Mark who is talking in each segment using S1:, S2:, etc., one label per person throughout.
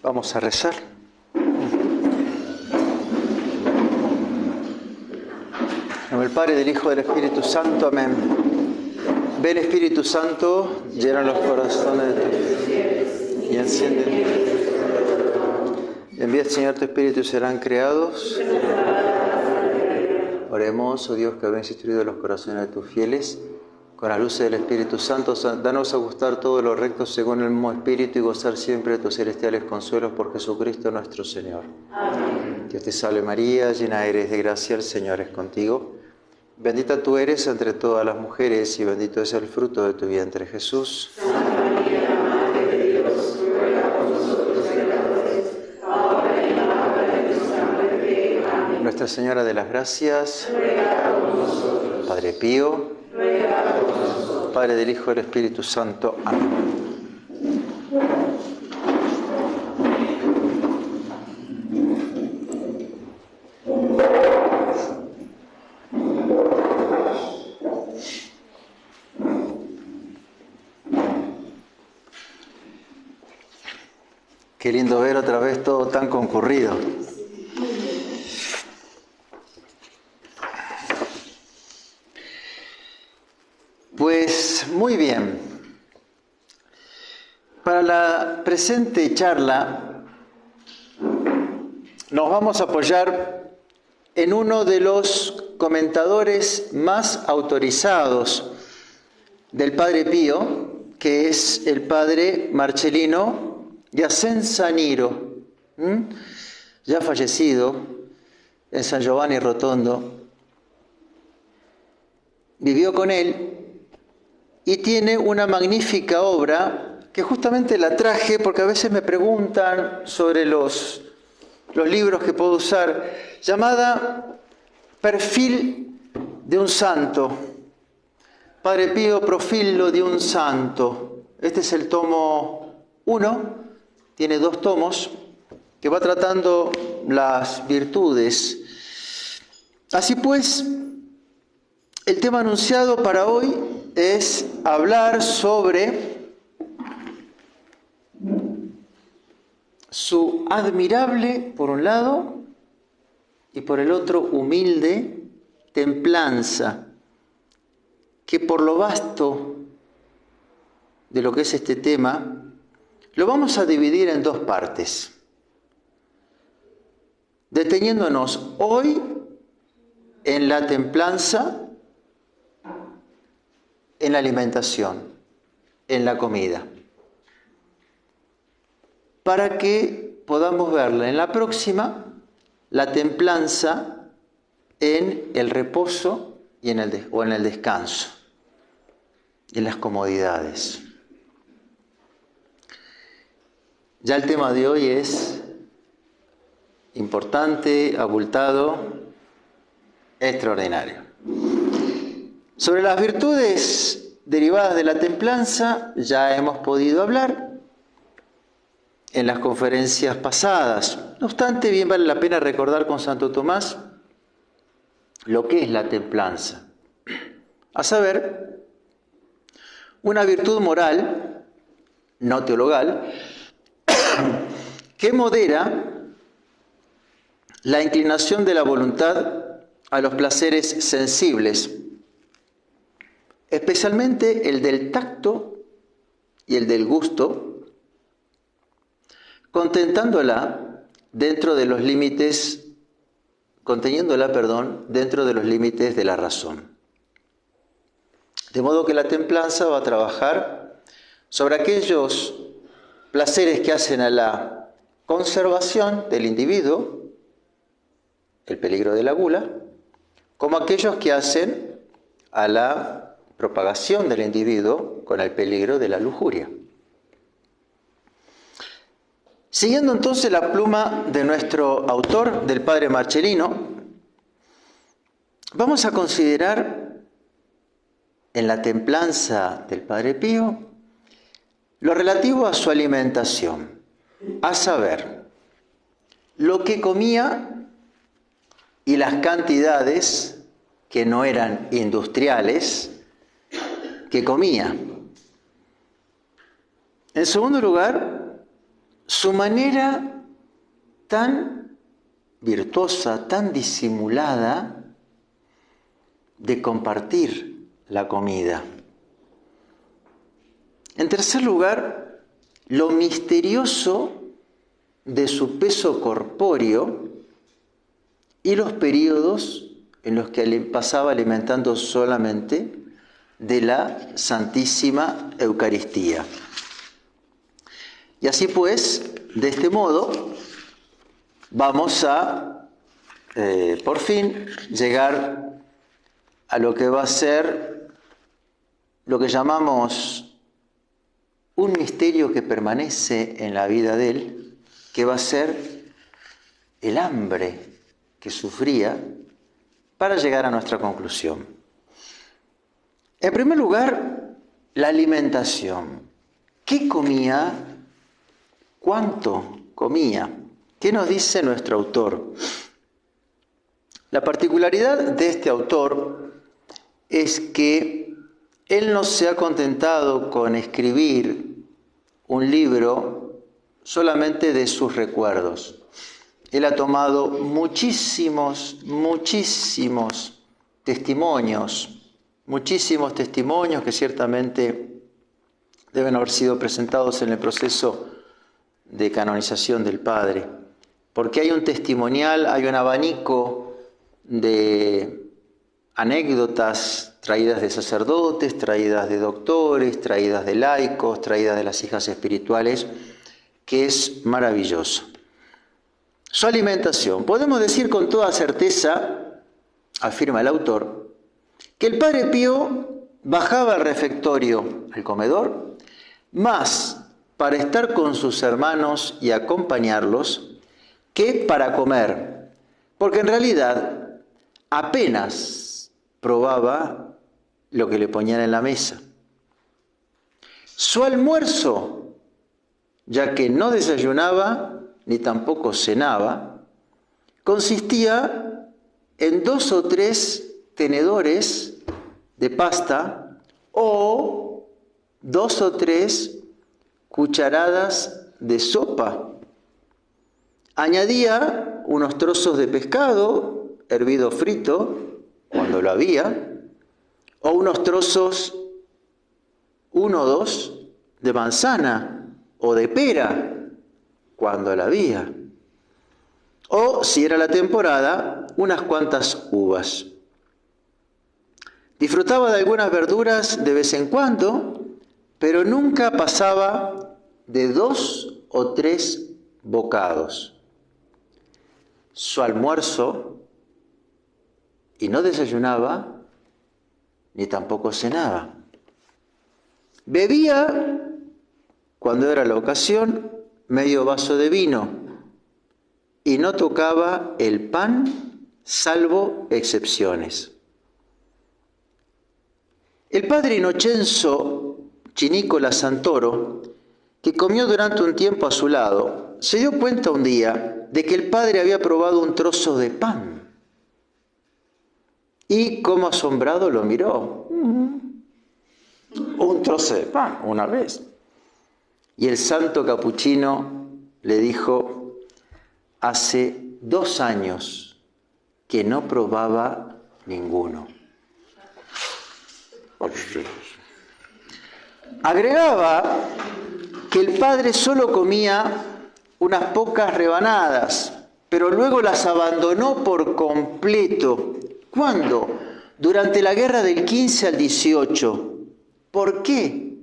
S1: Vamos a rezar. En nombre del Padre, del Hijo y del Espíritu Santo. Amén. Ven, Espíritu Santo, llena los corazones de tus fieles y enciende. Envía, Señor, tu Espíritu y serán creados. Oremos, oh Dios, que habéis instruido los corazones de tus fieles con las luces del Espíritu Santo. Danos a gustar todo lo recto según el mismo Espíritu y gozar siempre de tus celestiales consuelos por Jesucristo nuestro Señor. Amén. Dios te salve María, llena eres de gracia, el Señor es contigo. Bendita tú eres entre todas las mujeres y bendito es el fruto de tu vientre, Jesús.
S2: Santa María, Madre de Dios, ruega por nosotros pecadores, ahora y en la hora de nuestra muerte. Amén.
S1: Nuestra Señora de las Gracias,
S2: Ruega por nosotros.
S1: Padre Pío,
S2: Ruega por nosotros.
S1: Padre del Hijo y del Espíritu Santo. Amén. Qué lindo ver otra vez todo tan concurrido. Pues muy bien. Para la presente charla nos vamos a apoyar en uno de los comentadores más autorizados del Padre Pío, que es el Padre Marcelino Iasenza-Niro, ya fallecido en San Giovanni Rotondo. Vivió con él y tiene una magnífica obra que justamente la traje porque a veces me preguntan sobre los libros que puedo usar, llamada Perfil de un Santo. Padre Pío, Profilo de un Santo. Este es el tomo 1. Tiene 2 tomos que va tratando las virtudes. Así pues, el tema anunciado para hoy es hablar sobre su admirable, por un lado, y por el otro, humilde templanza, que por lo vasto de lo que es este tema, lo vamos a dividir en 2 partes, deteniéndonos hoy en la templanza, en la alimentación, en la comida, para que podamos verla en la próxima, la templanza en el reposo y en el descanso, en las comodidades. Ya el tema de hoy es importante, abultado, extraordinario. Sobre las virtudes derivadas de la templanza ya hemos podido hablar en las conferencias pasadas. No obstante, bien vale la pena recordar con Santo Tomás lo que es la templanza. A saber, una virtud moral, no teologal, que modera la inclinación de la voluntad a los placeres sensibles, especialmente el del tacto y el del gusto, conteniéndola dentro de los límites de la razón. De modo que la templanza va a trabajar sobre aquellos placeres que hacen a la conservación del individuo, el peligro de la gula, como aquellos que hacen a la propagación del individuo con el peligro de la lujuria. Siguiendo entonces la pluma de nuestro autor, del Padre Marcelino, vamos a considerar en la templanza del Padre Pío lo relativo a su alimentación, a saber, lo que comía y las cantidades que no eran industriales, que comía. En segundo lugar, su manera tan virtuosa, tan disimulada de compartir la comida. En tercer lugar, lo misterioso de su peso corpóreo y los periodos en los que pasaba alimentando solamente de la Santísima Eucaristía. Y así pues, de este modo, vamos a, por fin, llegar a lo que va a ser lo que llamamos un misterio que permanece en la vida de él, que va a ser el hambre que sufría para llegar a nuestra conclusión. En primer lugar, la alimentación. ¿Qué comía? ¿Cuánto comía? ¿Qué nos dice nuestro autor? La particularidad de este autor es que él no se ha contentado con escribir un libro solamente de sus recuerdos. Él ha tomado muchísimos testimonios que ciertamente deben haber sido presentados en el proceso de canonización del Padre, porque hay un testimonial, hay un abanico de anécdotas traídas de sacerdotes, traídas de doctores, traídas de laicos, traídas de las hijas espirituales, que es maravilloso. Su alimentación. Podemos decir con toda certeza, afirma el autor, que el Padre Pío bajaba al refectorio, al comedor, más para estar con sus hermanos y acompañarlos que para comer, porque en realidad apenas probaba lo que le ponían en la mesa. Su almuerzo, ya que no desayunaba ni tampoco cenaba, consistía en 2 o 3 tenedores de pasta o 2 o 3 cucharadas de sopa. Añadía unos trozos de pescado hervido frito, cuando lo había, o unos trozos, 1 o 2, de manzana o de pera, cuando la había. O, si era la temporada, unas cuantas uvas. Disfrutaba de algunas verduras de vez en cuando, pero nunca pasaba de 2 o 3 bocados. Su almuerzo, y no desayunaba, ni tampoco cenaba. Bebía, cuando era la ocasión, medio vaso de vino, y no tocaba el pan, salvo excepciones. El padre Inocenzo Chinicola Santoro, que comió durante un tiempo a su lado, se dio cuenta un día de que el padre había probado un trozo de pan. Y como asombrado lo miró. Un trozo de pan, una vez. Y el santo capuchino le dijo: hace 2 años que no probaba ninguno. Agregaba que el padre solo comía unas pocas rebanadas, pero luego las abandonó por completo. ¿Cuándo? Durante la guerra del 15 al 18. ¿Por qué?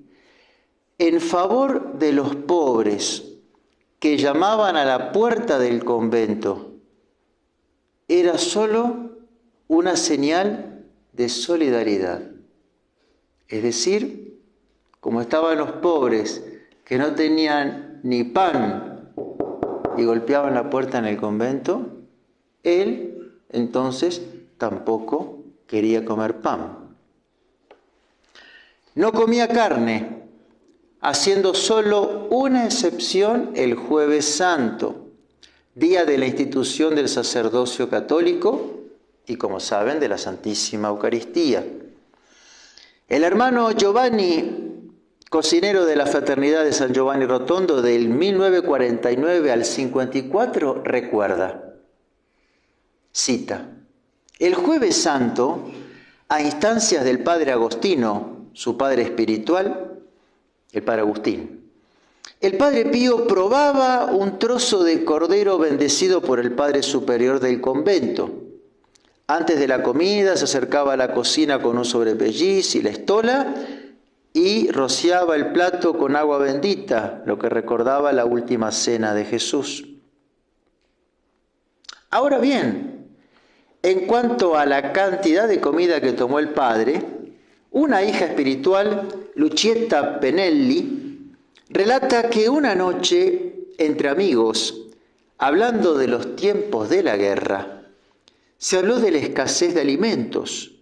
S1: En favor de los pobres que llamaban a la puerta del convento. Era solo una señal de solidaridad. Es decir, como estaban los pobres que no tenían ni pan y golpeaban la puerta en el convento, él entonces tampoco quería comer pan. No comía carne, haciendo solo una excepción el Jueves Santo, día de la institución del sacerdocio católico y, como saben, de la Santísima Eucaristía. El hermano Giovanni, cocinero de la Fraternidad de San Giovanni Rotondo del 1949 al 54, recuerda, cita, el Jueves Santo, a instancias del padre Agostino, su padre espiritual, el padre Agustín, el padre Pío probaba un trozo de cordero bendecido por el padre superior del convento. Antes de la comida se acercaba a la cocina con un sobrepelliz y la estola y rociaba el plato con agua bendita, lo que recordaba la última cena de Jesús. Ahora bien, en cuanto a la cantidad de comida que tomó el padre, una hija espiritual, Lucietta Penelli, relata que una noche, entre amigos, hablando de los tiempos de la guerra, se habló de la escasez de alimentos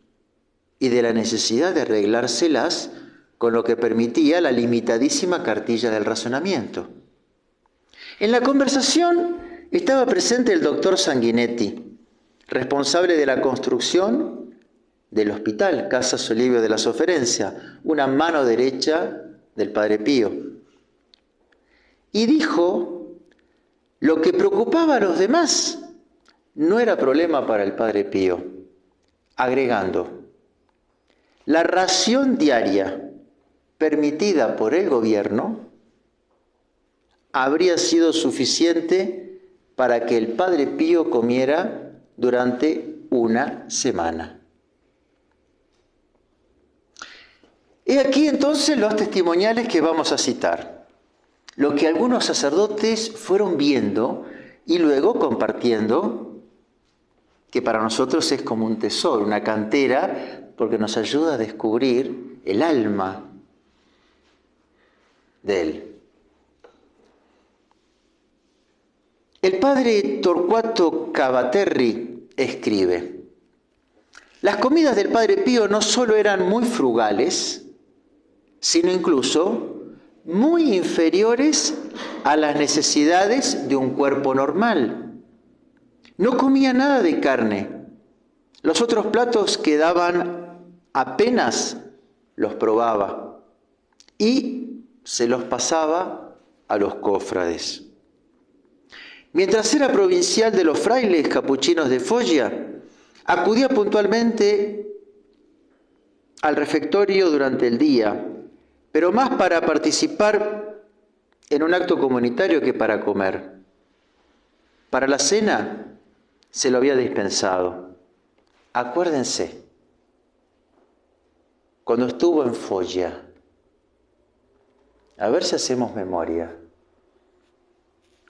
S1: y de la necesidad de arreglárselas con lo que permitía la limitadísima cartilla del racionamiento. En la conversación estaba presente el doctor Sanguinetti, responsable de la construcción del hospital Casa Solivio de la Soferencia, una mano derecha del padre Pío. Y dijo, lo que preocupaba a los demás no era problema para el padre Pío, agregando, la ración diaria permitida por el gobierno habría sido suficiente para que el padre Pío comiera durante una semana. He aquí entonces los testimoniales que vamos a citar, lo que algunos sacerdotes fueron viendo y luego compartiendo, que para nosotros es como un tesoro, una cantera, porque nos ayuda a descubrir el alma de él. El padre Torquato Cavaterri escribe, las comidas del padre Pío no solo eran muy frugales, sino incluso muy inferiores a las necesidades de un cuerpo normal. No comía nada de carne. Los otros platos que daban apenas los probaba y se los pasaba a los cofrades. Mientras era provincial de los frailes capuchinos de Foggia, acudía puntualmente al refectorio durante el día, pero más para participar en un acto comunitario que para comer. Para la cena se lo había dispensado. Acuérdense, cuando estuvo en Foggia, a ver si hacemos memoria,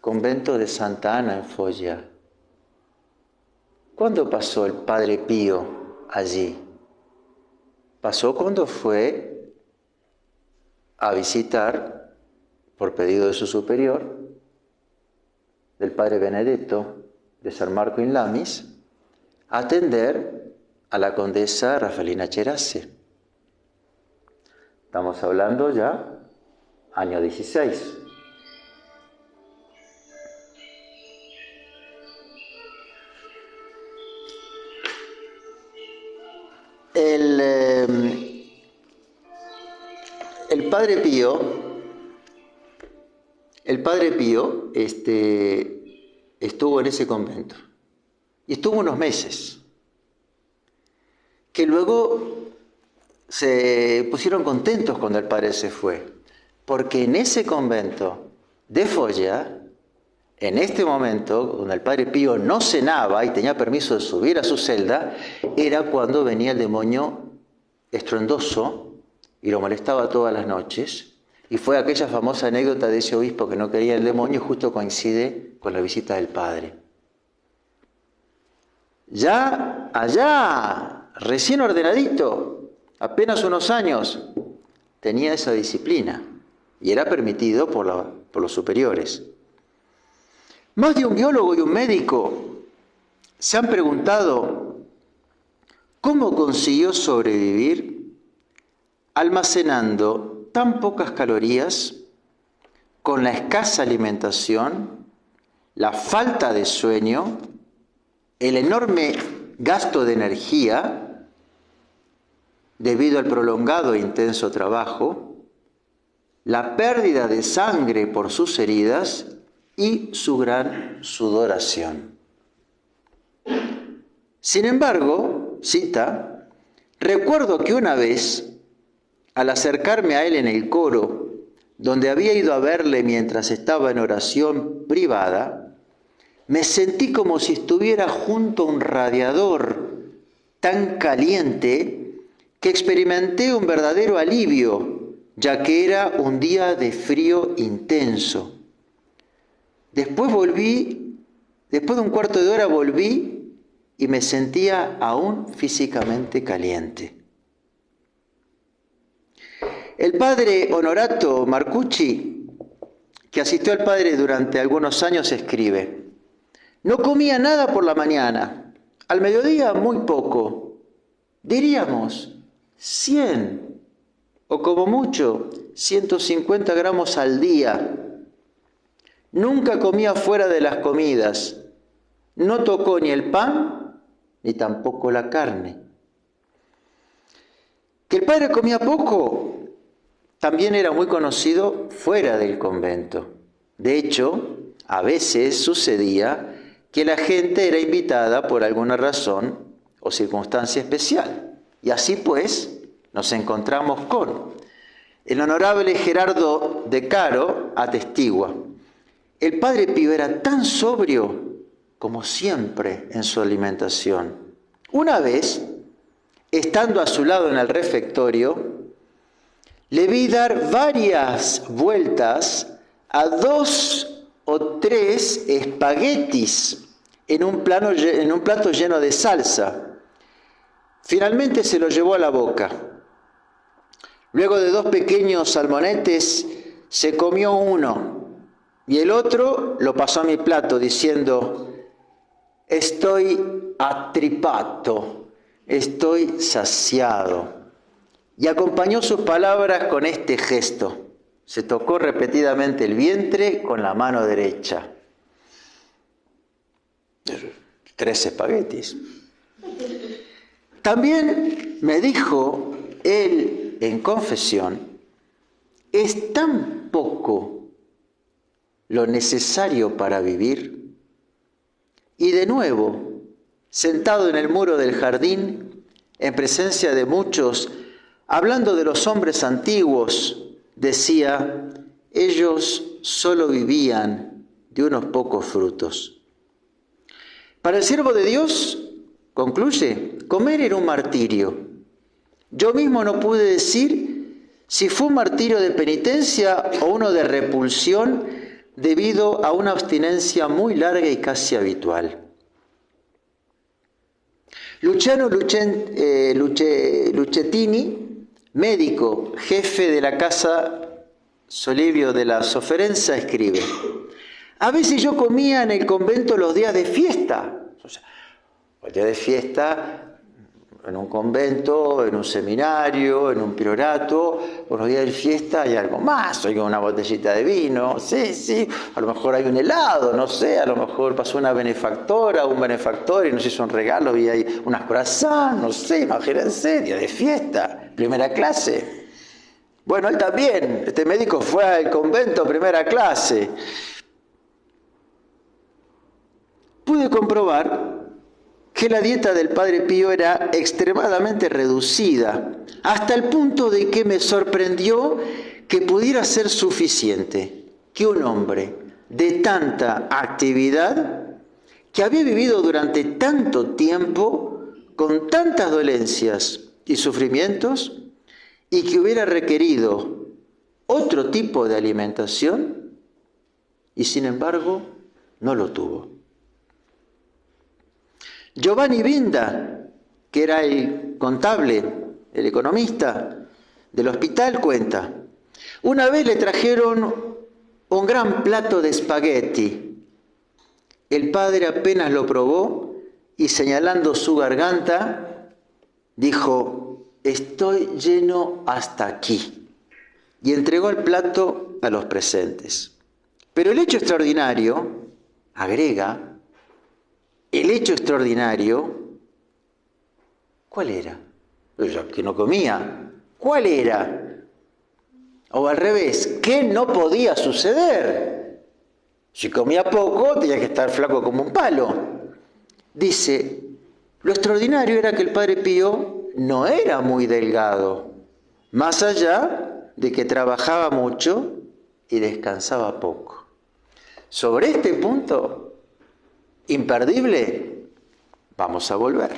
S1: convento de Santa Ana en Foggia. ¿Cuándo pasó el padre Pío allí? Pasó cuando fue a visitar, por pedido de su superior, del padre Benedetto de San Marco in Lamis, a atender a la condesa Rafaelina Cherase. Estamos hablando ya año 16. El padre Pío estuvo en ese convento y estuvo unos meses, que luego se pusieron contentos cuando el padre se fue, porque en ese convento de Foggia, en este momento, donde el padre Pío no cenaba y tenía permiso de subir a su celda, era cuando venía el demonio estruendoso y lo molestaba todas las noches. Y fue aquella famosa anécdota de ese obispo que no quería el demonio, justo coincide con la visita del padre. Ya allá, recién ordenadito, apenas unos años, tenía esa disciplina y era permitido por los superiores. Más de un biólogo y un médico se han preguntado cómo consiguió sobrevivir almacenando tan pocas calorías, con la escasa alimentación, la falta de sueño, el enorme gasto de energía debido al prolongado e intenso trabajo, la pérdida de sangre por sus heridas y su gran sudoración. Sin embargo, cita, recuerdo que una vez, al acercarme a él en el coro, donde había ido a verle mientras estaba en oración privada, me sentí como si estuviera junto a un radiador tan caliente que experimenté un verdadero alivio, ya que era un día de frío intenso. Después de un cuarto de hora volví y me sentía aún físicamente caliente. El padre Onorato Marcucci, que asistió al padre durante algunos años, escribe: no comía nada por la mañana, al mediodía muy poco, diríamos 100 o como mucho 150 gramos al día. Nunca comía fuera de las comidas, no tocó ni el pan ni tampoco la carne. Que el padre comía poco también era muy conocido fuera del convento. De hecho, a veces sucedía que la gente era invitada por alguna razón o circunstancia especial. Y así pues nos encontramos con el honorable Gerardo de Caro, atestigua: el padre Pío era tan sobrio como siempre en su alimentación. Una vez, estando a su lado en el refectorio, le vi dar varias vueltas a 2 o 3 espaguetis en un plato lleno de salsa. Finalmente se lo llevó a la boca. Luego de 2 pequeños salmonetes se comió uno y el otro lo pasó a mi plato diciendo: estoy attripato, estoy saciado. Y acompañó sus palabras con este gesto. Se tocó repetidamente el vientre con la mano derecha. 3 espaguetis. También me dijo él en confesión: es tan poco lo necesario para vivir. Y de nuevo, sentado en el muro del jardín, en presencia de muchos, hablando de los hombres antiguos, decía: ellos solo vivían de unos pocos frutos. Para el siervo de Dios, concluye, comer era un martirio. Yo mismo no pude decir si fue un martirio de penitencia o uno de repulsión debido a una abstinencia muy larga y casi habitual. Luciano Luchettini, médico, jefe de la Casa Solivio de la Sofferenza, escribe: a veces yo comía en el convento los días de fiesta. O sea, el día de fiesta en un convento, en un seminario, en un priorato, por los días de fiesta hay algo más, hay una botellita de vino, sí, a lo mejor hay un helado, no sé, a lo mejor pasó una benefactora, un benefactor y nos hizo un regalo y hay unas croissants, no sé, imagínense, día de fiesta, primera clase. Bueno, él también, este médico fue al convento primera clase. Pude comprobar que la dieta del padre Pío era extremadamente reducida, hasta el punto de que me sorprendió que pudiera ser suficiente que un hombre de tanta actividad, que había vivido durante tanto tiempo, con tantas dolencias y sufrimientos, y que hubiera requerido otro tipo de alimentación, y sin embargo no lo tuvo. Giovanni Vinda, que era el contable, el economista del hospital, cuenta: una vez le trajeron un gran plato de espagueti. El padre apenas lo probó y, señalando su garganta, dijo: estoy lleno hasta aquí. Y entregó el plato a los presentes. Pero el hecho extraordinario, agrega, el hecho extraordinario, ¿cuál era? Ella que no comía. ¿Cuál era? O al revés, ¿qué no podía suceder? Si comía poco, tenía que estar flaco como un palo. Dice, lo extraordinario era que el Padre Pío no era muy delgado, más allá de que trabajaba mucho y descansaba poco. Sobre este punto, imperdible, vamos a volver.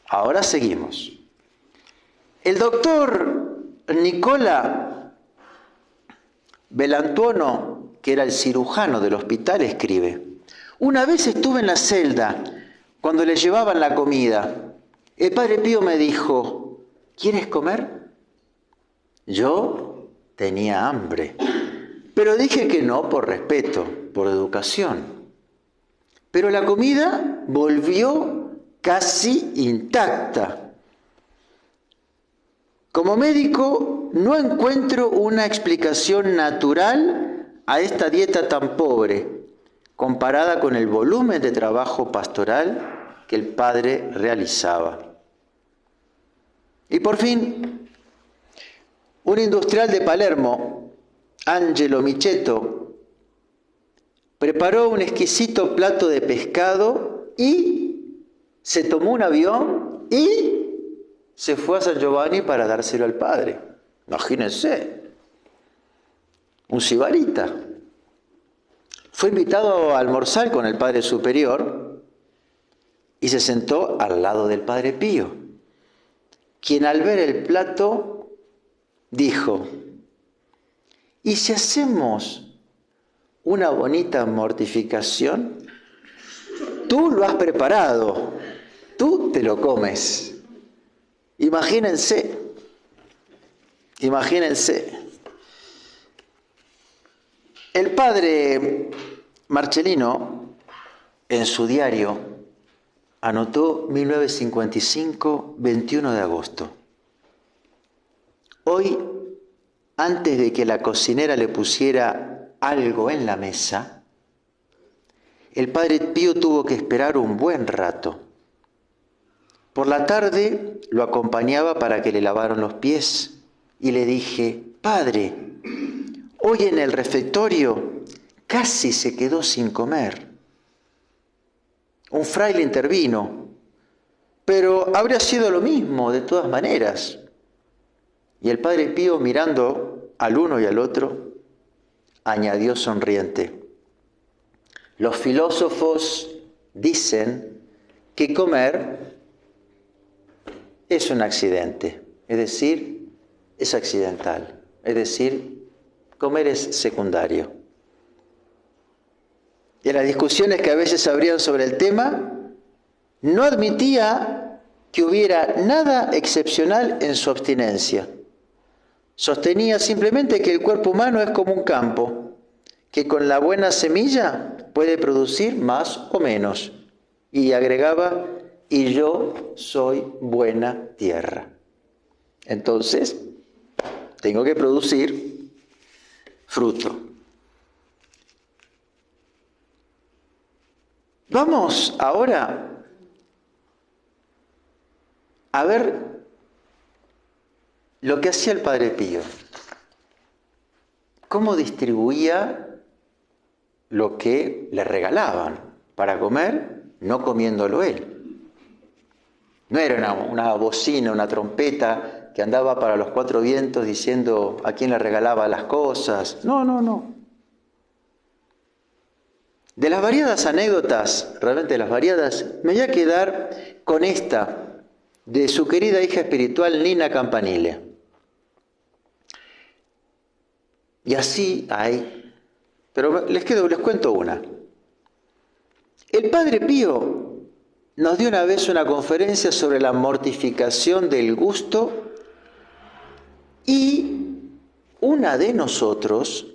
S1: Ahora seguimos. El doctor Nicola Belantuono, que era el cirujano del hospital, escribe: una vez estuve en la celda cuando le llevaban la comida. El Padre Pío me dijo, ¿quieres comer? Yo tenía hambre, pero dije que no por respeto, por educación. Pero la comida volvió casi intacta. Como médico, no encuentro una explicación natural a esta dieta tan pobre, comparada con el volumen de trabajo pastoral que el padre realizaba. Y por fin, un industrial de Palermo, Angelo Micheto, preparó un exquisito plato de pescado y se tomó un avión y se fue a San Giovanni para dárselo al padre. Imagínense, un sibarita. Fue invitado a almorzar con el Padre Superior y se sentó al lado del Padre Pío, quien al ver el plato dijo, ¿y si hacemos una bonita mortificación? Tú lo has preparado, tú te lo comes. Imagínense. El padre Marcellino, en su diario, anotó 1955, 21 de agosto. Hoy, antes de que la cocinera le pusiera algo en la mesa, el Padre Pío tuvo que esperar un buen rato. Por la tarde lo acompañaba para que le lavaran los pies y le dije, Padre, hoy en el refectorio casi se quedó sin comer. Un fraile intervino, pero habría sido lo mismo de todas maneras. Y el Padre Pío, mirando al uno y al otro, añadió sonriente, los filósofos dicen que comer es un accidente, es decir, es accidental, es decir, comer es secundario. Y en las discusiones que a veces habrían sobre el tema, no admitía que hubiera nada excepcional en su abstinencia. Sostenía simplemente que el cuerpo humano es como un campo, que con la buena semilla puede producir más o menos. Y agregaba, y yo soy buena tierra. Entonces, tengo que producir fruto. Vamos ahora a ver lo que hacía el Padre Pío. Cómo distribuía lo que le regalaban para comer, no comiéndolo él. No era una bocina, una trompeta que andaba para los cuatro vientos diciendo a quién le regalaba las cosas. No. De las variadas anécdotas, realmente de las variadas, me voy a quedar con esta de su querida hija espiritual Nina Campanile. Y así hay, pero les cuento una. El Padre Pío nos dio una vez una conferencia sobre la mortificación del gusto y una de nosotras,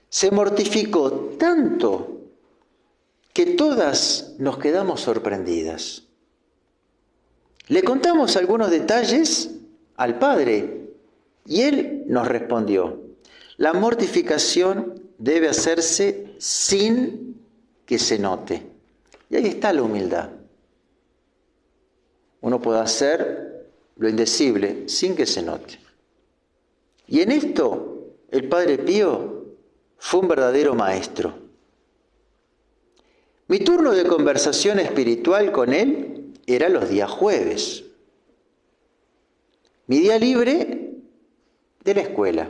S1: se mortificó tanto que todas nos quedamos sorprendidas. Le contamos algunos detalles al Padre y él nos respondió, la mortificación debe hacerse sin que se note. Y ahí está la humildad. uno puede hacer lo indecible sin que se note. Y en esto, el Padre Pío fue un verdadero maestro. Mi turno de conversación espiritual con él era los días jueves. Mi día libre de la escuela.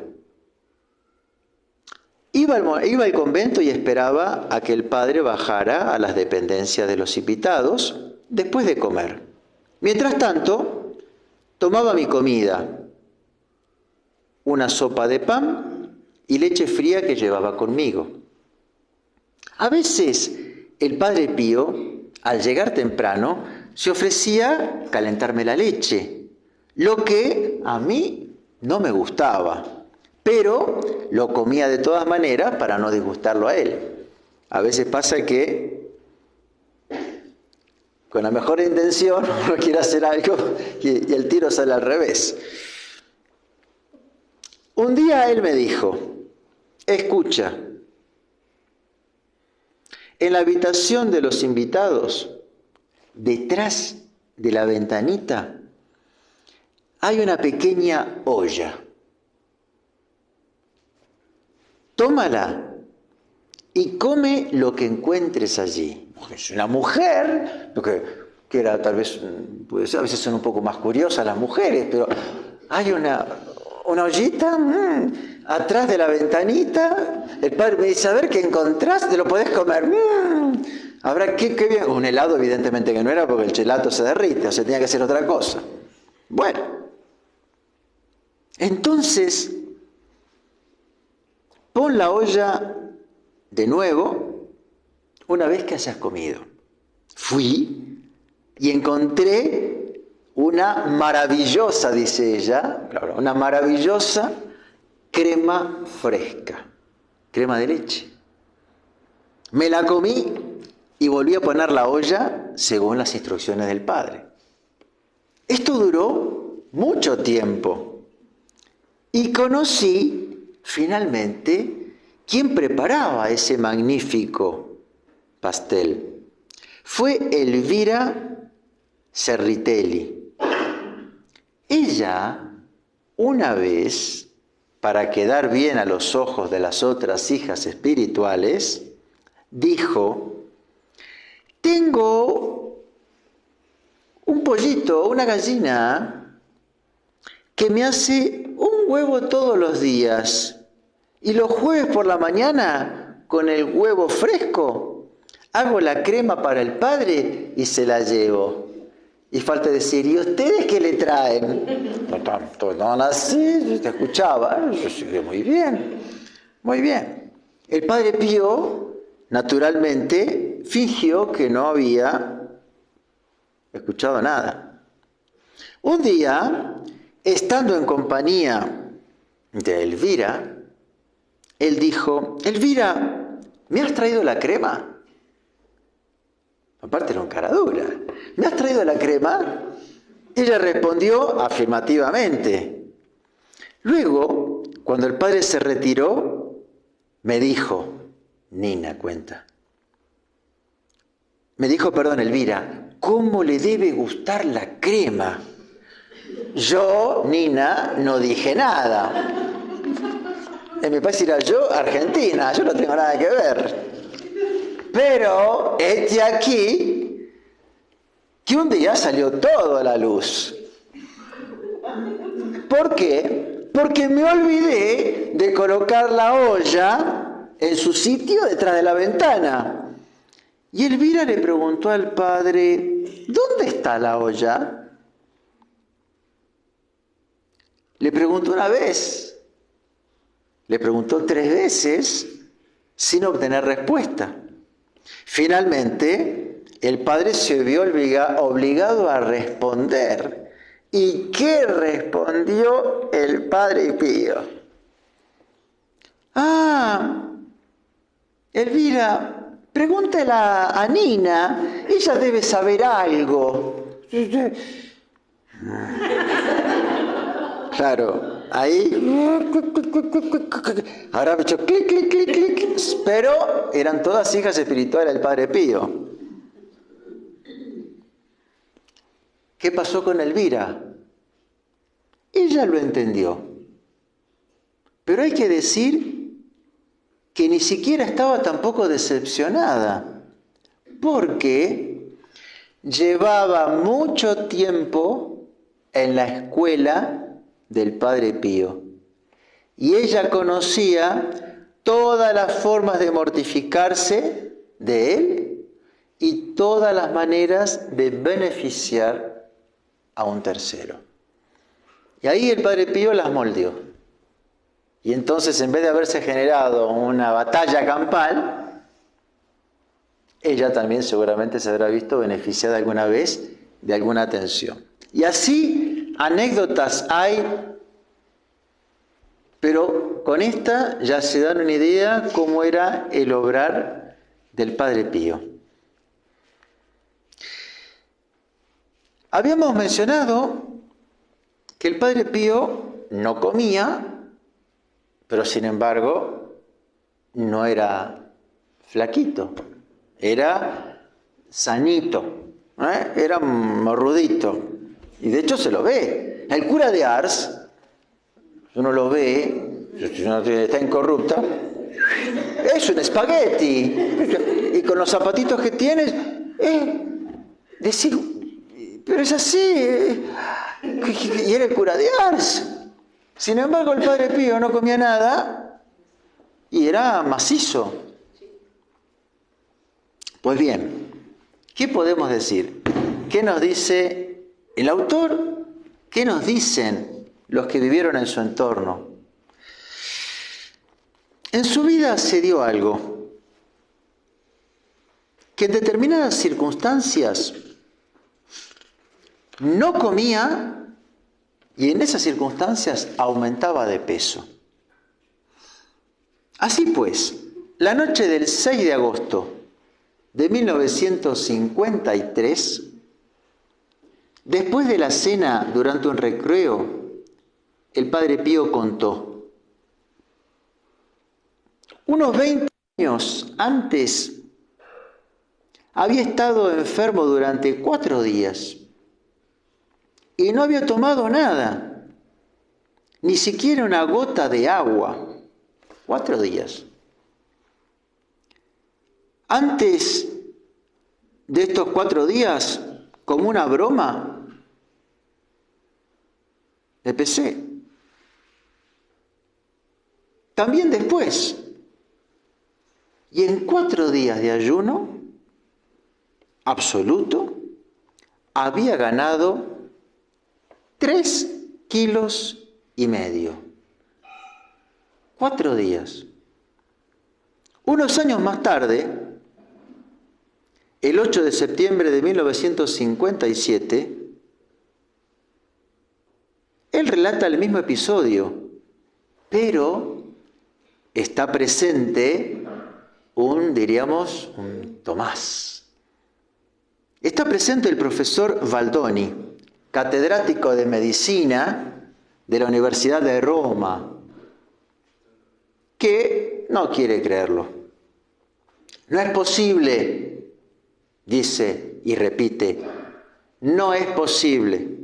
S1: Iba al convento y esperaba a que el padre bajara a las dependencias de los invitados después de comer. Mientras tanto, tomaba mi comida, una sopa de pan y leche fría que llevaba conmigo. A veces, el Padre Pío, al llegar temprano, se ofrecía calentarme la leche, lo que a mí no me gustaba. Pero lo comía de todas maneras para no disgustarlo a él. A veces pasa que con la mejor intención uno quiere hacer algo y el tiro sale al revés. Un día él me dijo, escucha, en la habitación de los invitados, detrás de la ventanita, hay una pequeña olla. Tómala y come lo que encuentres allí. Es una mujer, que era tal vez, puede ser, a veces son un poco más curiosas las mujeres, pero hay una ollita atrás de la ventanita. El padre me dice, a ver, ¿qué encontrás? ¿Te lo podés comer? Habrá qué bien. Un helado evidentemente que no era porque el gelato se derrite, o sea, tenía que ser otra cosa. Bueno, entonces pon la olla de nuevo una vez que hayas comido. Fui y encontré una maravillosa, dice ella, claro, una maravillosa crema fresca, crema de leche. Me la comí y volví a poner la olla según las instrucciones del padre. Esto duró mucho tiempo y conocí finalmente, ¿quién preparaba ese magnífico pastel? Fue Elvira Cerritelli. Ella, una vez, para quedar bien a los ojos de las otras hijas espirituales, dijo, tengo un pollito, una gallina, que me hace un huevo todos los días. Y los jueves por la mañana, con el huevo fresco, hago la crema para el padre y se la llevo. Y falta decir, ¿y ustedes qué le traen? No, así, te escuchaba. Yo sigo muy bien, muy bien. El Padre Pío, naturalmente, fingió que no había escuchado nada. Un día, estando en compañía de Elvira, él dijo, Elvira, ¿me has traído la crema? Aparte era un cara dura. ¿Me has traído la crema? Ella respondió afirmativamente. Luego, cuando el padre se retiró, me dijo, Nina cuenta. Me dijo, perdón, Elvira, ¿cómo le debe gustar la crema? Yo, Nina, no dije nada. En mi país era yo, Argentina, yo no tengo nada que ver. Pero, este aquí, que un día salió todo a la luz. ¿Por qué? Porque me olvidé de colocar la olla en su sitio detrás de la ventana. Y Elvira le preguntó al padre, ¿dónde está la olla? Le preguntó una vez, le preguntó 3 veces sin obtener respuesta. Finalmente, el padre se vio obligado a responder. ¿Y qué respondió el Padre Pío? Elvira, pregúntela a Nina, ella debe saber algo. Claro, ahí, ahora me echó clic, clic, clic, clic, pero eran todas hijas espirituales del Padre Pío. ¿Qué pasó con Elvira? Ella lo entendió. Pero hay que decir que ni siquiera estaba tampoco decepcionada, porque llevaba mucho tiempo en la escuela del Padre Pío. Y ella conocía todas las formas de mortificarse de él y todas las maneras de beneficiar a un tercero. Y ahí el Padre Pío las moldeó. Y entonces, en vez de haberse generado una batalla campal, ella también seguramente se habrá visto beneficiada alguna vez de alguna atención. Y así anécdotas hay, pero con esta ya se dan una idea cómo era el obrar del Padre Pío. Habíamos mencionado que el Padre Pío no comía, pero sin embargo no era flaquito, era sanito, era morrudito. Y de hecho se lo ve. El cura de Ars, uno lo ve, está incorrupta, es un espagueti. Y con los zapatitos que tienes, decir, pero es así. Y era el cura de Ars. Sin embargo, el Padre Pío no comía nada y era macizo. Pues bien, ¿qué podemos decir? ¿Qué nos dice el autor? ¿Qué nos dicen los que vivieron en su entorno? En su vida se dio algo, que en determinadas circunstancias no comía y en esas circunstancias aumentaba de peso. Así pues, la noche del 6 de agosto de 1953, después de la cena durante un recreo, el Padre Pío contó: unos 20 años antes había estado enfermo durante 4 días y no había tomado nada, ni siquiera una gota de agua. 4 días. Antes de estos 4 días, como una broma, empecé. También después. Y en 4 días de ayuno absoluto, había ganado 3,5 kilos. 4 días. Unos años más tarde, el 8 de septiembre de 1957, él relata el mismo episodio, pero está presente un Tomás. Está presente el profesor Baldoni, catedrático de medicina de la Universidad de Roma, que no quiere creerlo. No es posible, dice y repite, no es posible.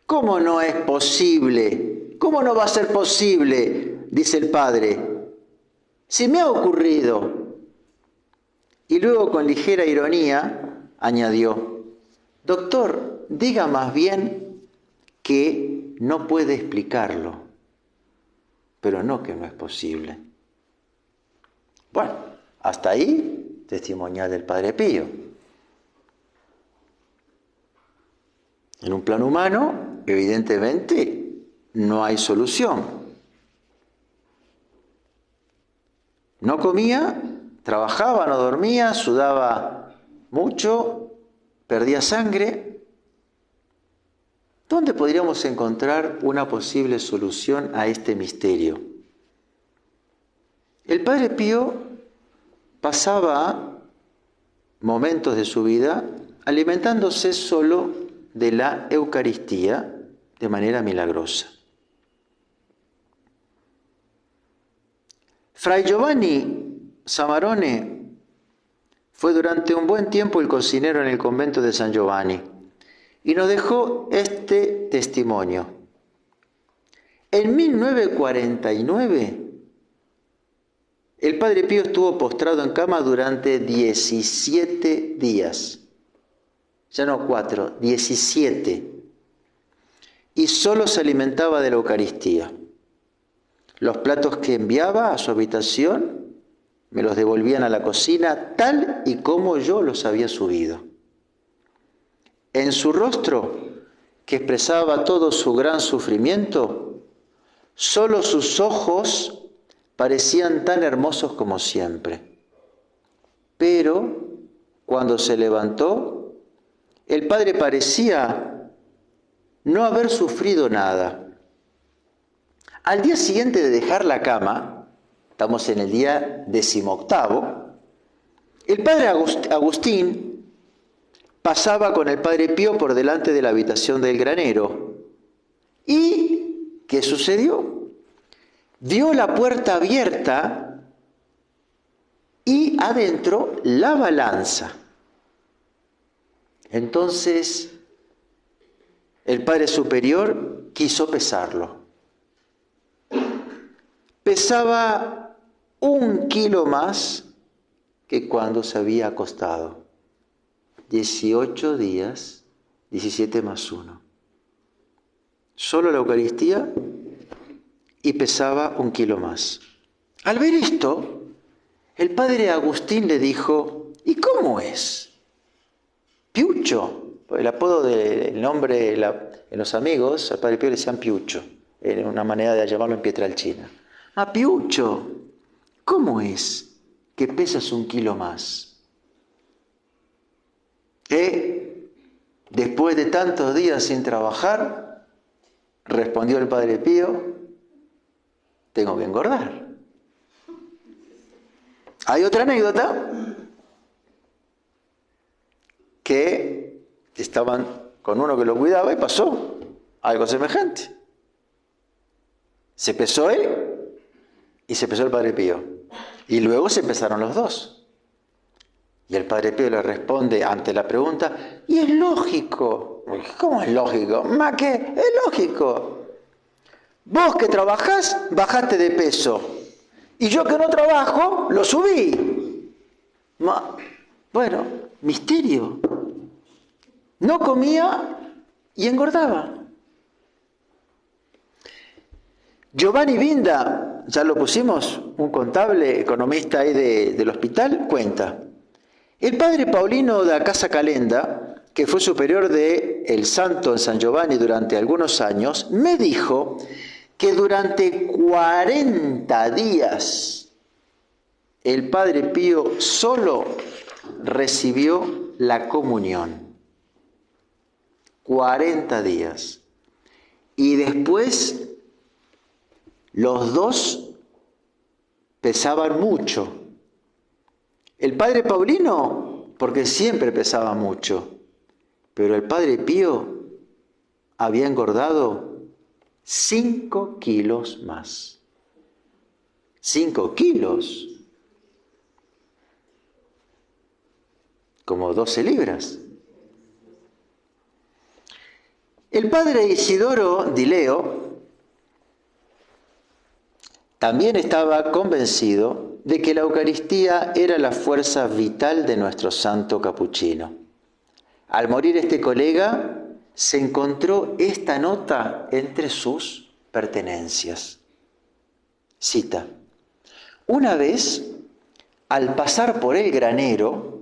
S1: ¿Cómo no es posible? ¿Cómo no va a ser posible? Dice el padre. Si me ha ocurrido. Y luego con ligera ironía añadió: doctor, diga más bien que no puede explicarlo, pero no que no es posible. Bueno, hasta ahí testimonial del Padre Pío. En un plano humano, evidentemente, no hay solución. No comía, trabajaba, no dormía, sudaba mucho, perdía sangre. ¿Dónde podríamos encontrar una posible solución a este misterio? El Padre Pío pasaba momentos de su vida alimentándose solo de la Eucaristía de manera milagrosa. Fray Giovanni Samarone fue durante un buen tiempo el cocinero en el convento de San Giovanni y nos dejó este testimonio. En 1949, el Padre Pío estuvo postrado en cama durante 17 días. Ya no 4, 17. Y solo se alimentaba de la Eucaristía. Los platos que enviaba a su habitación me los devolvían a la cocina tal y como yo los había subido. En su rostro, que expresaba todo su gran sufrimiento, solo sus ojos parecían tan hermosos como siempre. Pero cuando se levantó, el Padre parecía no haber sufrido nada. Al día siguiente de dejar la cama, estamos en el día 18º, el Padre Agustín pasaba con el Padre Pío por delante de la habitación del granero. ¿Y qué sucedió? Vio la puerta abierta y adentro la balanza. Entonces, el Padre Superior quiso pesarlo. Pesaba 1 kilo más que cuando se había acostado. 18 días, 17 más 1. Solo la Eucaristía y pesaba 1 kilo más. Al ver esto, el Padre Agustín le dijo, ¿y cómo es? Piucho, el apodo del nombre en los amigos, al Padre Pío le decían Piucho, era una manera de llamarlo en Pietrelcina. Piucho, ¿cómo es que pesas 1 kilo más? Después de tantos días sin trabajar, respondió el Padre Pío, tengo que engordar. Hay otra anécdota, que estaban con uno que lo cuidaba y pasó algo semejante. Se pesó él y se pesó el Padre Pío. Y luego se pesaron los dos. Y el Padre Pío le responde ante la pregunta, y es lógico. ¿Cómo es lógico? ¿Más qué? Es lógico. Vos que trabajás, bajaste de peso. Y yo que no trabajo, lo subí. Bueno, misterio. No comía y engordaba. Giovanni Vinda, ya lo pusimos, un contable, economista ahí del hospital, cuenta. El padre Paulino da Casa Calenda, que fue superior de el santo en San Giovanni durante algunos años, me dijo que durante 40 días el Padre Pío solo recibió la comunión. 40 días. Y después los dos pesaban mucho. El Padre Paulino, porque siempre pesaba mucho, pero el Padre Pío había engordado 5 kilos más. 5 kilos. Como 12 libras. El Padre Isidoro Di Leo también estaba convencido de que la Eucaristía era la fuerza vital de nuestro santo capuchino. Al morir este colega, se encontró esta nota entre sus pertenencias. Cita: una vez, al pasar por el granero,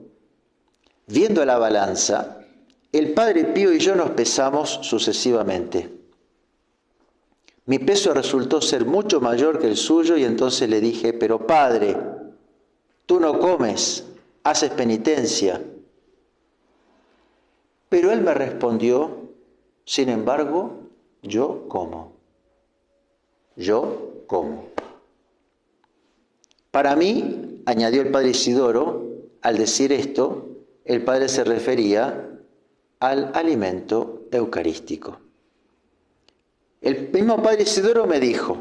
S1: viendo la balanza, el Padre Pío y yo nos pesamos sucesivamente. Mi peso resultó ser mucho mayor que el suyo y entonces le dije, pero Padre, tú no comes, haces penitencia. Pero él me respondió, sin embargo, yo como. Yo como. Para mí, añadió el Padre Isidoro, al decir esto, el Padre se refería al alimento eucarístico. El mismo Padre Isidoro me dijo,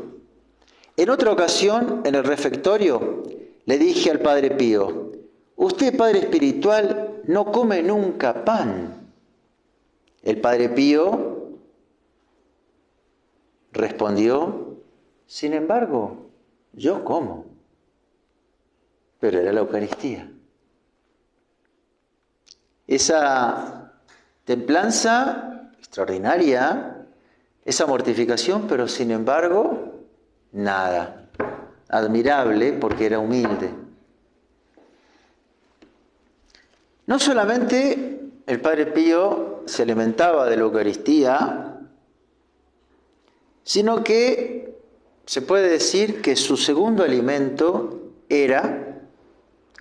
S1: en otra ocasión, en el refectorio, le dije al Padre Pío, usted, Padre espiritual, no come nunca pan. El Padre Pío respondió, sin embargo, yo como. Pero era la Eucaristía. Esa templanza extraordinaria, esa mortificación, pero sin embargo, nada. Admirable porque era humilde. No solamente el Padre Pío se alimentaba de la Eucaristía, sino que se puede decir que su segundo alimento era,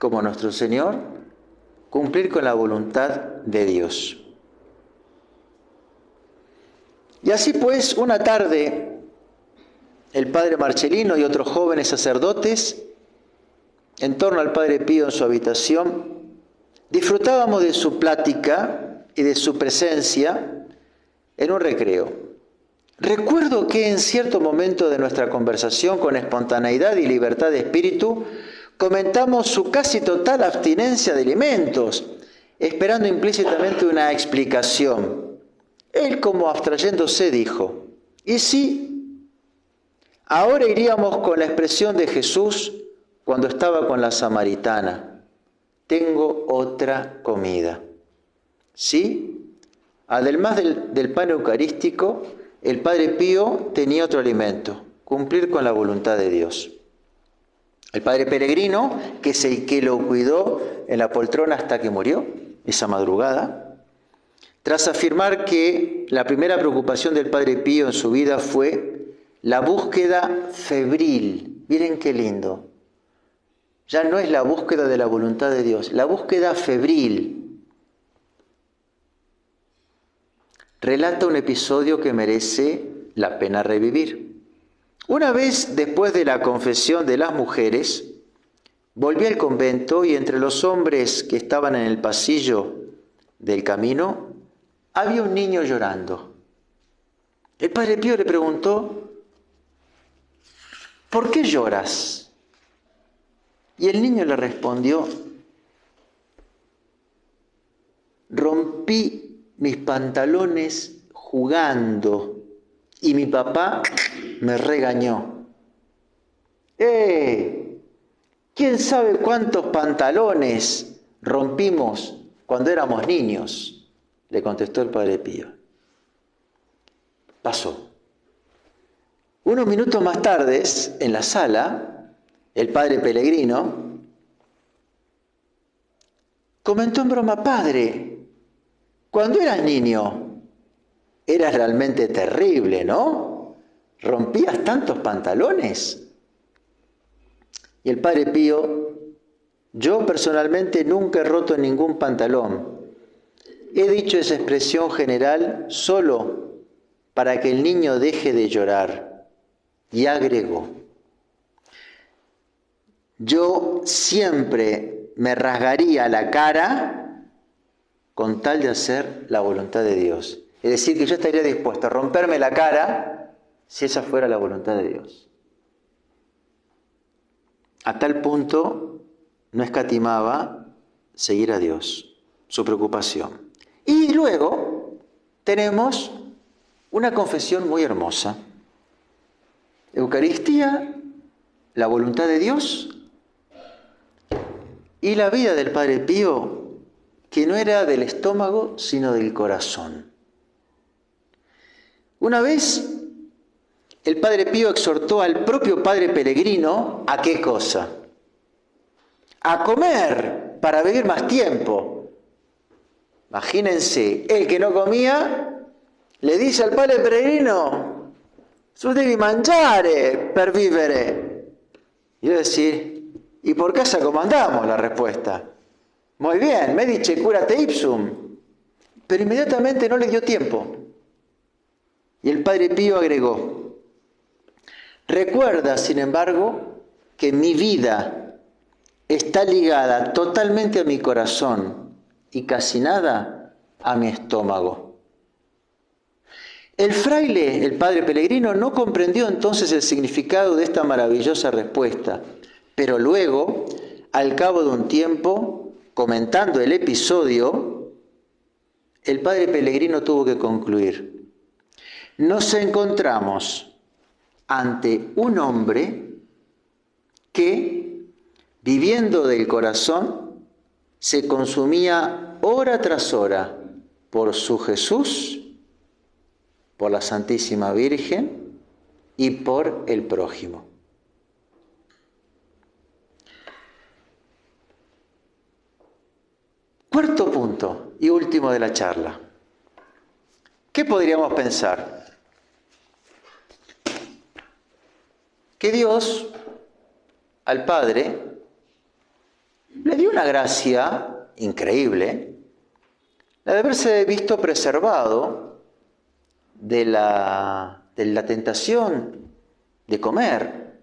S1: como nuestro Señor, cumplir con la voluntad de Dios. Y así pues, una tarde, el Padre Marcelino y otros jóvenes sacerdotes, en torno al Padre Pío en su habitación, disfrutábamos de su plática y de su presencia en un recreo. Recuerdo que en cierto momento de nuestra conversación, con espontaneidad y libertad de espíritu, comentamos su casi total abstinencia de alimentos, esperando implícitamente una explicación. Él, como abstrayéndose, dijo, ¿y si ahora iríamos con la expresión de Jesús cuando estaba con la samaritana? Tengo otra comida. ¿Sí? Además del pan eucarístico, el Padre Pío tenía otro alimento, cumplir con la voluntad de Dios. El Padre Peregrino, que es el que lo cuidó en la poltrona hasta que murió, esa madrugada, tras afirmar que la primera preocupación del Padre Pío en su vida fue la búsqueda febril. Miren qué lindo. Ya no es la búsqueda de la voluntad de Dios, la búsqueda febril. Relata un episodio que merece la pena revivir. Una vez, después de la confesión de las mujeres, volví al convento y entre los hombres que estaban en el pasillo del camino, había un niño llorando. El Padre Pío le preguntó, ¿por qué lloras? Y el niño le respondió, rompí mis pantalones jugando y mi papá me regañó. ¿Quién sabe cuántos pantalones rompimos cuando éramos niños? Le contestó el Padre Pío. Pasó. Unos minutos más tarde, en la sala, el Padre Peregrino comentó en broma, padre, cuando eras niño, eras realmente terrible, ¿no? ¿Rompías tantos pantalones? Y el Padre Pío, yo personalmente nunca he roto ningún pantalón. He dicho esa expresión general solo para que el niño deje de llorar. Y agregó, yo siempre me rasgaría la cara con tal de hacer la voluntad de Dios. Es decir, que yo estaría dispuesto a romperme la cara si esa fuera la voluntad de Dios. A tal punto no escatimaba seguir a Dios, su preocupación. Y luego tenemos una confesión muy hermosa. Eucaristía, la voluntad de Dios y la vida del Padre Pío, que no era del estómago, sino del corazón. Una vez, el Padre Pío exhortó al propio Padre Peregrino, ¿a qué cosa? A comer para vivir más tiempo. Imagínense, el que no comía, le dice al Padre Peregrino, «Tu devi mangiare per vivere». Y yo decir, ¿y por casa cómo andamos? La respuesta. Muy bien, me dice curate ipsum. Pero inmediatamente no le dio tiempo. Y el Padre Pío agregó, recuerda, sin embargo, que mi vida está ligada totalmente a mi corazón y casi nada a mi estómago. El fraile, el Padre Peregrino, no comprendió entonces el significado de esta maravillosa respuesta, pero luego, al cabo de un tiempo, comentando el episodio, el padre Pellegrino tuvo que concluir: nos encontramos ante un hombre que, viviendo del corazón, se consumía hora tras hora por su Jesús, por la Santísima Virgen y por el prójimo. Cuarto punto y último de la charla. ¿Qué podríamos pensar? Que Dios al Padre le dio una gracia increíble, la de haberse visto preservado de la tentación de comer,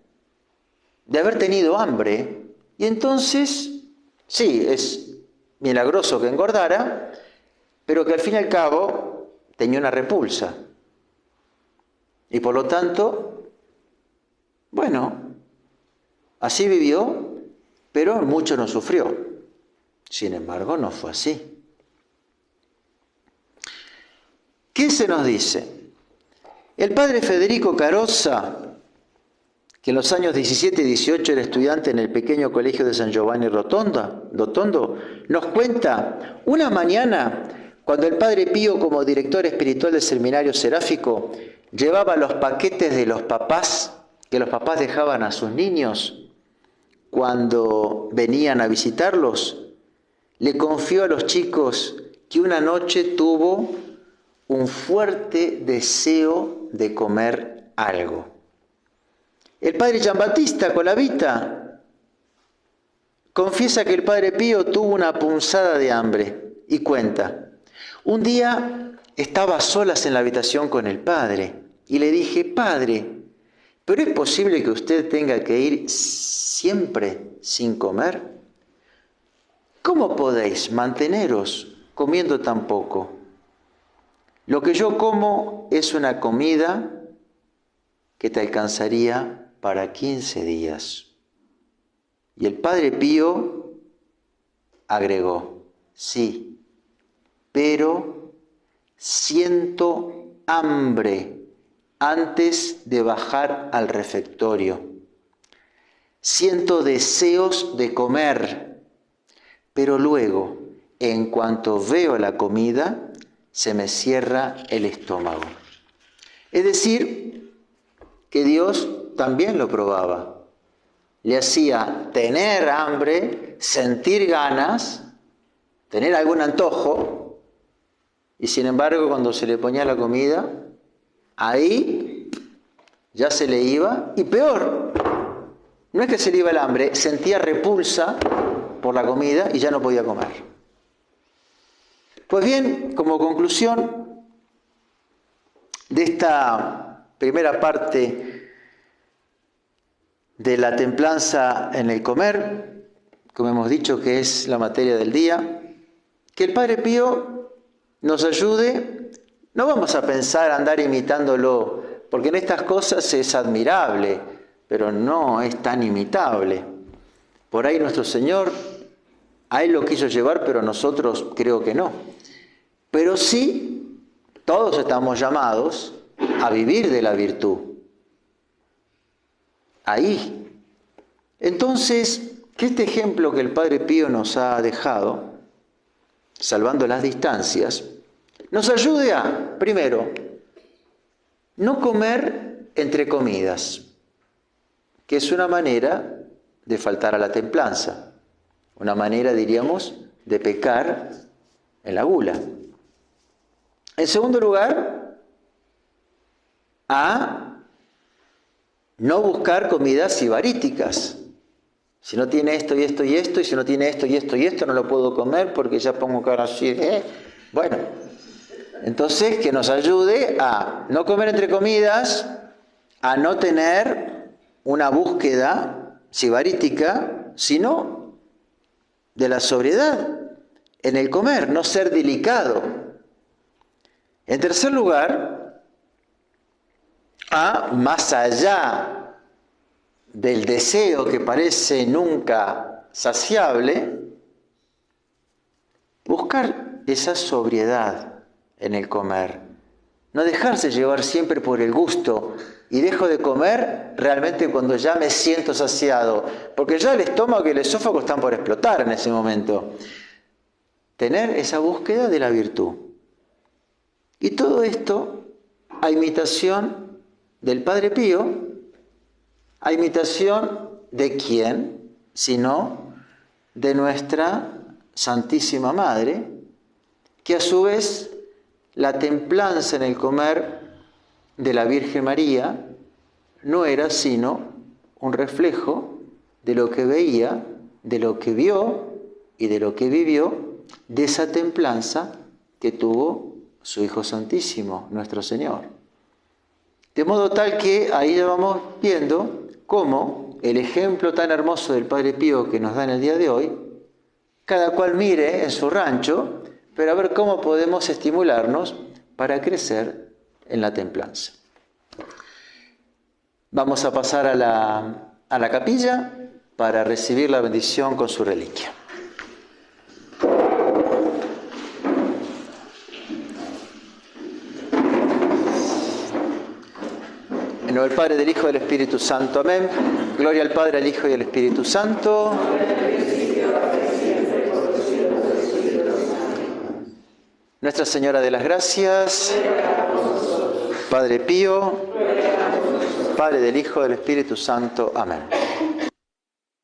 S1: de haber tenido hambre, y entonces, sí, es milagroso que engordara, pero que al fin y al cabo tenía una repulsa. Y por lo tanto, bueno, así vivió, pero mucho no sufrió. Sin embargo, no fue así. ¿Qué se nos dice? El padre Federico Carossa, que en los años 17 y 18 era estudiante en el pequeño colegio de San Giovanni Rotondo, nos cuenta una mañana cuando el padre Pío, como director espiritual del seminario seráfico, llevaba los paquetes de los papás, que los papás dejaban a sus niños cuando venían a visitarlos, le confió a los chicos que una noche tuvo un fuerte deseo de comer algo. El padre Giambattista Colavita confiesa que el padre Pío tuvo una punzada de hambre y cuenta: un día estaba a solas en la habitación con el padre y le dije: padre, ¿pero es posible que usted tenga que ir siempre sin comer? ¿Cómo podéis manteneros comiendo tan poco? Lo que yo como es una comida que te alcanzaría para 15 días. Y el padre Pío agregó: sí, pero siento hambre antes de bajar al refectorio. Siento deseos de comer, pero luego, en cuanto veo la comida, se me cierra el estómago. Es decir, que Dios también lo probaba. Le hacía tener hambre, sentir ganas, tener algún antojo, y sin embargo cuando se le ponía la comida, ahí ya se le iba, y peor, no es que se le iba el hambre, sentía repulsa por la comida y ya no podía comer. Pues bien, como conclusión de esta primera parte de la templanza en el comer, como hemos dicho que es la materia del día, que el Padre Pío nos ayude. No vamos a pensar andar imitándolo, porque en estas cosas es admirable, pero no es tan imitable. Por ahí nuestro Señor, a Él lo quiso llevar, pero nosotros creo que no. Pero sí, todos estamos llamados a vivir de la virtud. Ahí. Entonces, que este ejemplo que el Padre Pío nos ha dejado, salvando las distancias, nos ayude a, primero, no comer entre comidas, que es una manera de faltar a la templanza, una manera, diríamos, de pecar en la gula. En segundo lugar, a no buscar comidas sibaríticas. Si no tiene esto y esto y esto, y si no tiene esto y esto y esto, no lo puedo comer porque ya pongo cara así. Bueno, entonces que nos ayude a no comer entre comidas, a no tener una búsqueda sibarítica, sino de la sobriedad en el comer, no ser delicado. En tercer lugar, a más allá del deseo que parece nunca saciable, buscar esa sobriedad, en el comer. No dejarse llevar siempre por el gusto y dejo de comer realmente cuando ya me siento saciado, porque ya el estómago y el esófago están por explotar en ese momento. Tener esa búsqueda de la virtud. Y todo esto a imitación del Padre Pío, a imitación de quién, sino de nuestra Santísima Madre, que a su vez la templanza en el comer de la Virgen María no era sino un reflejo de lo que veía, de lo que vio y de lo que vivió, de esa templanza que tuvo su Hijo Santísimo, nuestro Señor. De modo tal que ahí ya vamos viendo cómo el ejemplo tan hermoso del Padre Pío que nos da en el día de hoy, cada cual mire en su rancho, pero a ver cómo podemos estimularnos para crecer en la templanza. Vamos a pasar a la capilla para recibir la bendición con su reliquia. En nombre del Padre, del Hijo y del Espíritu Santo. Amén. Gloria al Padre, al Hijo y al Espíritu Santo. Nuestra Señora de las Gracias, Padre Pío, Padre del Hijo y del Espíritu Santo. Amén.